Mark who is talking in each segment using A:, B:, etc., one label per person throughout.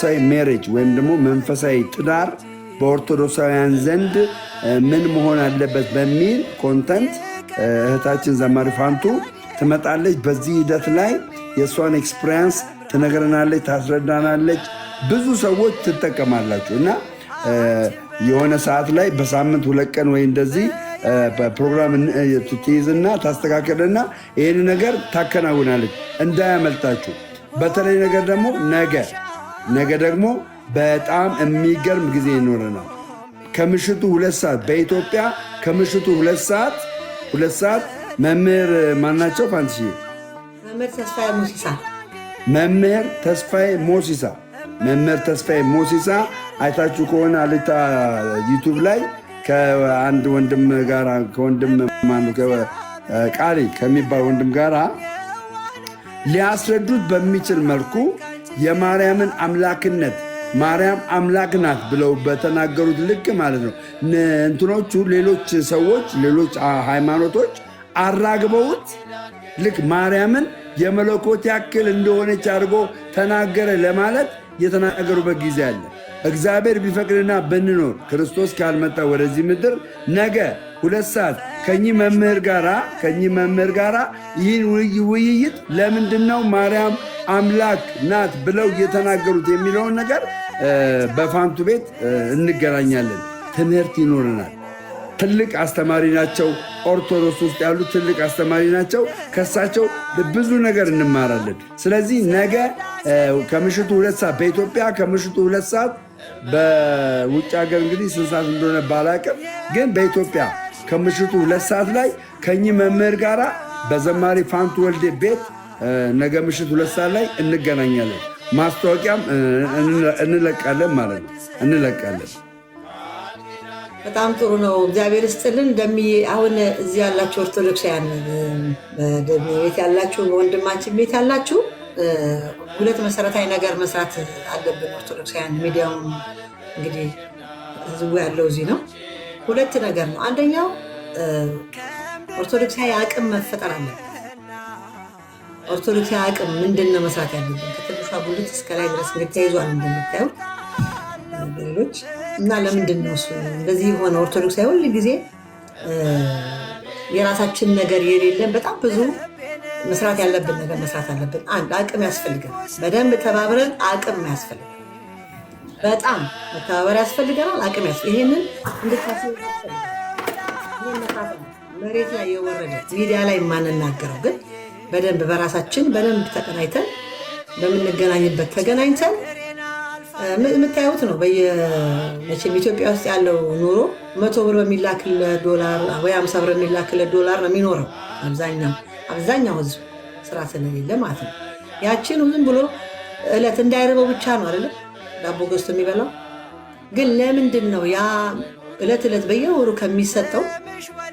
A: መንፈሳዊ ሜሬጅ ወይም ደግሞ መንፈሳዊ ትዳር በኦርቶዶክሳውያን ዘንድ ምን መሆን አለበት በሚል ኮንተንት እህታችን ዘማሪ ፋንቱ ትመጣለች። በዚህ ሂደት ላይ የእሷን ኤክስፒሪየንስ ትነግረናለች፣ ታስረዳናለች። ብዙ ሰዎች ትጠቀማላችሁ እና የሆነ ሰዓት ላይ በሳምንት 2 ቀን ወይ እንደዚህ ፕሮግራም ትይዝና ታስተካከልና ይህን ነገር ታከናውናለች። እንዳያመልጣችሁ። በተለይ ነገር ደግሞ ነገ ደግሞ በጣም የሚገርም ጊዜ ይኖረናል። ከምሽቱ 2 ሰዓት በኢትዮጵያ ከምሽቱ 2 ሰዓት መምህር ማናቸው ፋንትሺ መምህር ተስፋዬ ሞሲሳ አይታችሁ ከሆነ አልታ ዩቱብ ላይ ከአንድ ወንድም ጋር ቃሊ ከሚባል ወንድም ጋር ሊያስረዱት በሚችል መልኩ የማርያምን አምላክነት ማርያም አምላክ ናት ብለው በተናገሩት ልክ ማለት ነው። እንትኖቹ ሌሎች ሰዎች ሌሎች ሃይማኖቶች አራግበውት ልክ ማርያምን የመለኮት ያክል እንደሆነች አድርጎ ተናገረ ለማለት የተናገሩበት ጊዜ አለ። እግዚአብሔር ቢፈቅድና ብንኖር ክርስቶስ ካልመጣ ወደዚህ ምድር ነገ 2 ሰዓት ከኚህ መምህር ጋራ ይህን ውይይት ለምንድነው ማርያም አምላክ ናት ብለው የተናገሩት የሚለውን ነገር በፋንቱ ቤት እንገናኛለን። ትምህርት ይኖረናል። ትልቅ አስተማሪ ናቸው። ኦርቶዶክስ ውስጥ ያሉ ትልቅ አስተማሪ ናቸው። ከሳቸው ብዙ ነገር እንማራለን። ስለዚህ ነገ ከምሽቱ 2 ሰዓት በኢትዮጵያ ከምሽቱ 2 ሰዓት በውጭ ሀገር እንግዲህ ስንት ሰዓት እንደሆነ ባላቅም፣ ግን በኢትዮጵያ ከምሽቱ 2 ሰዓት ላይ ከኚህ መምህር ጋራ በዘማሪ ፋንቱ ወልዴ ቤት ነገ ምሽት 2 ሰዓት ላይ እንገናኛለን። ማስታወቂያም እንለቃለን ማለት ነው። እንለቃለን።
B: በጣም ጥሩ ነው። እግዚአብሔር ይስጥልን። አሁን እዚህ ያላችሁ ኦርቶዶክሳውያን በደሜ ቤት ያላችሁ በወንድማችን ቤት ያላችሁ 2 መሰረታዊ ነገር መስራት አለብን። ኦርቶዶክሳውያን ሚዲያውን እንግዲህ ህዝቡ ያለው እዚህ ነው። 2 ነገር ነው። አንደኛው ኦርቶዶክሳዊ አቅም መፈጠር አለበት። ኦርቶዶክሳዊ አቅም ምንድን ነው መስራት ያለብን? ከትንሿ ጉልት እስከ ላይ ድረስ እንግዲህ ተይዟል እንደምታዩት ሌሎች እና ለምንድን ነው እሱ እንደዚህ የሆነ? ኦርቶዶክሳዊ ሁል ጊዜ የራሳችን ነገር የሌለን በጣም ብዙ መስራት ያለብን ነገር መስራት አለብን። አንድ አቅም ያስፈልገን፣ በደንብ ተባብረን አቅም ያስፈልገን፣ በጣም መተባበር ያስፈልገናል። አቅም ይሄንን እንድታስቡ መሬት ላይ የወረደ ሚዲያ ላይ የማንናገረው ግን በደንብ በራሳችን በደንብ ተቀናይተን በምንገናኝበት ተገናኝተን የምታዩት ነው። መቼም ኢትዮጵያ ውስጥ ያለው ኑሮ 100 ብር በሚላክለት ዶላር ወይ 50 ብር በሚላክለት ዶላር ነው የሚኖረው አብዛኛው ህዝብ ስራ ስለሌለ ማለት ነው። ያችን ዝም ብሎ እለት እንዳይርበው ብቻ ነው አይደለም ዳቦ ገዝቶ የሚበላው። ግን ለምንድን ነው ያ እለት በየወሩ ከሚሰጠው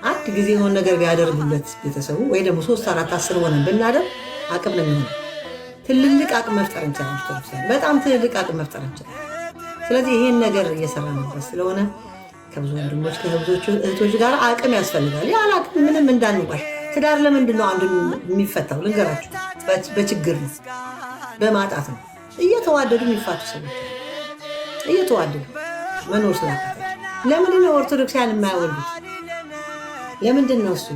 B: አንድ ጊዜ የሆነ ነገር ቢያደርጉለት ቤተሰቡ ወይ ደግሞ 3 4 10 ሆነን ብናደርግ አቅም ነው የሚሆነው። ትልልቅ አቅም መፍጠር እንችላለን። በጣም ትልልቅ አቅም መፍጠር እንችላለን። ስለዚህ ይሄን ነገር እየሰራንበት ስለሆነ ከብዙ ወንድሞች ከብዙ እህቶች ጋር አቅም ያስፈልጋል። ያን አቅም ምንም እንዳንባሽ። ትዳር ለምንድን ነው አንዱ የሚፈታው? ልንገራችሁ፣ በችግር ነው፣ በማጣት ነው። እየተዋደዱ የሚፋቱ ሰዎች እየተዋደዱ መኖር ስላቃታቸው። ለምንድን ነው ኦርቶዶክሳውያን የማይወልዱት? ለምንድን ነው እሱ?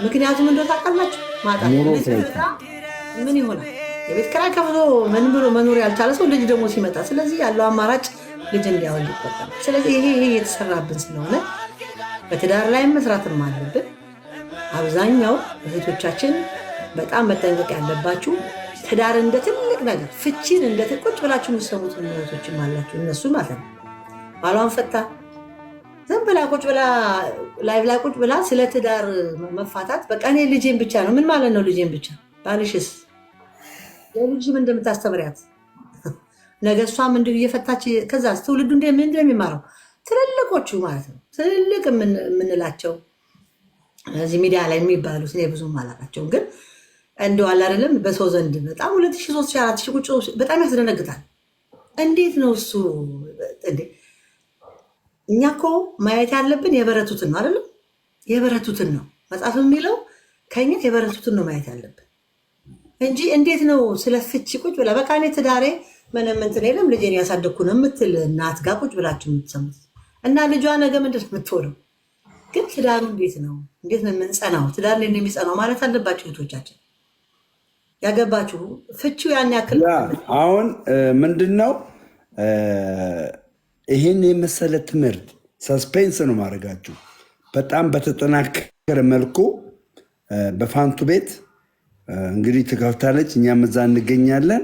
B: ምክንያቱም እንደው ታውቃላችሁ ማጣት ምን ይሆናል? የቤት ኪራይ ከፍሎ ምን ብሎ መኖር ያልቻለ ሰው ልጅ ደግሞ ሲመጣ፣ ስለዚህ ያለው አማራጭ ልጅ እንዲያወልድ ይቆጠራል። ስለዚህ ይሄ የተሰራብን ስለሆነ በትዳር ላይ መስራትም አለብን። አብዛኛው እህቶቻችን በጣም መጠንቀቅ ያለባችሁ ትዳር እንደ ትልቅ ነገር ፍቺን እንደ ቁጭ ብላችሁ የምትሰሙት እህቶችም አላችሁ። እነሱ ማለት ነው ባሏን ፈታ ዝም ብላ ቁጭ ብላ ላይቭ ላይ ቁጭ ብላ ስለ ትዳር መፋታት በቃ እኔ ልጄን ብቻ ነው። ምን ማለት ነው ልጄን ብቻ? ባልሽስ ለልጅም እንደምታስተምሪያት ነገ እሷም እንዲሁ እየፈታች ከዛ ትውልዱ ምን እንደሚማረው ትልልቆቹ ማለት ነው። ትልልቅ የምንላቸው እዚህ ሚዲያ ላይ የሚባሉት እኔ ብዙም አላውቃቸውም፣ ግን እንደው አለ አይደለም በሰው ዘንድ በጣም 2000 3000 4000 ቁጭ በጣም ያስደነግጣል። እንዴት ነው እሱ? እኛ እኮ ማየት ያለብን የበረቱትን ነው አይደለም? የበረቱትን ነው መጽሐፍ የሚለው ከኛ የበረቱትን ነው ማየት ያለብን። እንጂ እንዴት ነው ስለ ፍቺ ቁጭ ብላ በቃ እኔ ትዳሬ ምንም እንትን የለም ልጄን ያሳደግኩ ነው የምትል እናት ጋር ቁጭ ብላችሁ የምትሰሙት እና ልጇ ነገ ምንድን ነው የምትሆነው? ግን ትዳሩ እንዴት ነው የምንጸናው? ትዳር ላይ የሚጸናው ማለት አለባችሁ እህቶቻችን ያገባችሁ ፍቺው ያን ያክል
A: አሁን ምንድን ነው ይህን የመሰለ ትምህርት ሰስፔንስ ነው ማድረጋችሁ በጣም በተጠናከረ መልኩ በፋንቱ ቤት እንግዲህ ትከፍታለች እኛም እዛ እንገኛለን